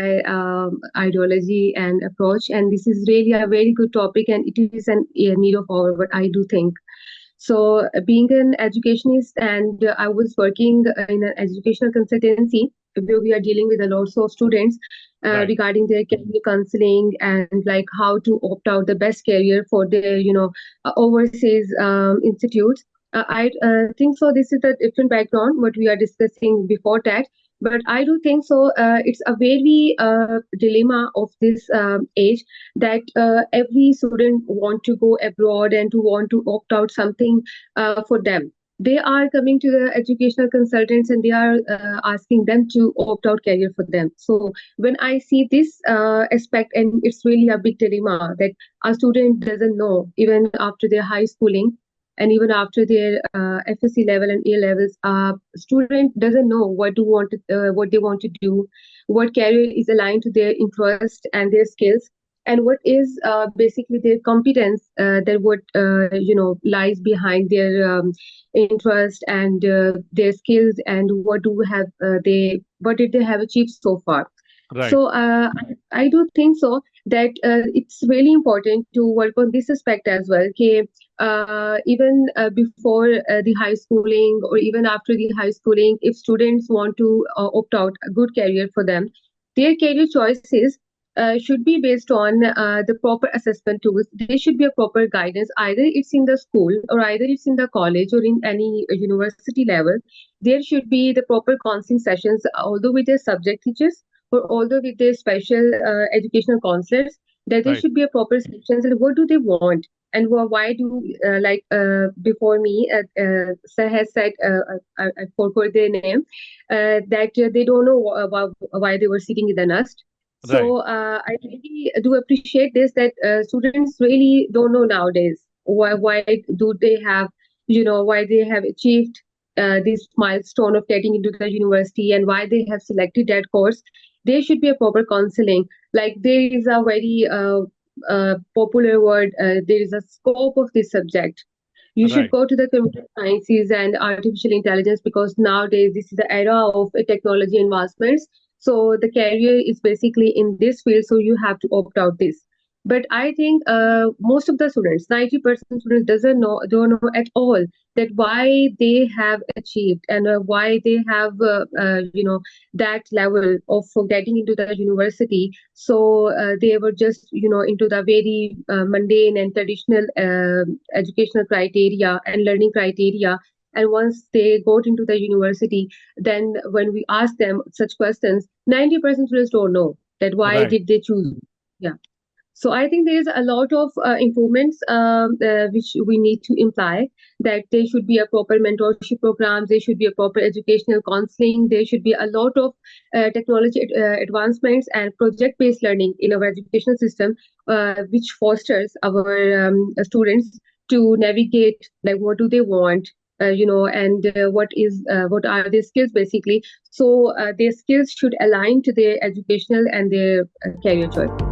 my ideology and approach. And this is really a very good topic, and it is a need of our, what I do think. So, being an educationist, and I was working in an educational consultancy where we are dealing with a lot of students Right. regarding their career counseling and like how to opt out the best career for their, overseas institutes. I think so. This is a different background what we are discussing before that, but I do think so. It's a very dilemma of this age that every student want to go abroad and to want to opt out something for them. They are coming to the educational consultants and they are asking them to opt out career for them. So when I see this aspect, and it's really a big dilemma that a student doesn't know even after their high schooling and even after their FSC level and A levels, student doesn't know what they want to do, what career is aligned to their interest and their skills, and what is basically their competence, that what lies behind their interest and their skills, and what did they have achieved so far. Right. So I do think so that it's really important to work on this aspect as well. Okay, even before the high schooling or even after the high schooling, if students want to opt out a good career for them, their career choices should be based on the proper assessment tools. There should be a proper guidance. Either it's in the school or either it's in the college or in any university level. There should be the proper counseling sessions, although with their subject teachers or although with their special educational counselors. That there Right. should be a proper sections and what do they want and why do before me Sir has said I forgot their name, that they don't know why they were sitting in the nest. Right. So I really do appreciate this that students really don't know nowadays why do they have why they have achieved this milestone of getting into the university and why they have selected that course. There should be a proper counseling. Like there is a very popular word. There is a scope of this subject. You should Right. go to the computer sciences and artificial intelligence because nowadays this is the era of technology advancements. So the career is basically in this field, so you have to opt out this. But I think most of the students, 90% students, don't know at all that why they have achieved and why they have that level of getting into the university. So they were just into the very mundane and traditional educational criteria and learning criteria. And once they got into the university, then when we ask them such questions, 90% students don't know that why Right. did they choose. Yeah. So I think there is a lot of improvements which we need to imply. That there should be a proper mentorship programs, there should be a proper educational counseling, there should be a lot of technology advancements and project-based learning in our educational system, which fosters our students to navigate like what do they want. And what are their skills basically? So their skills should align to their educational and their career choice.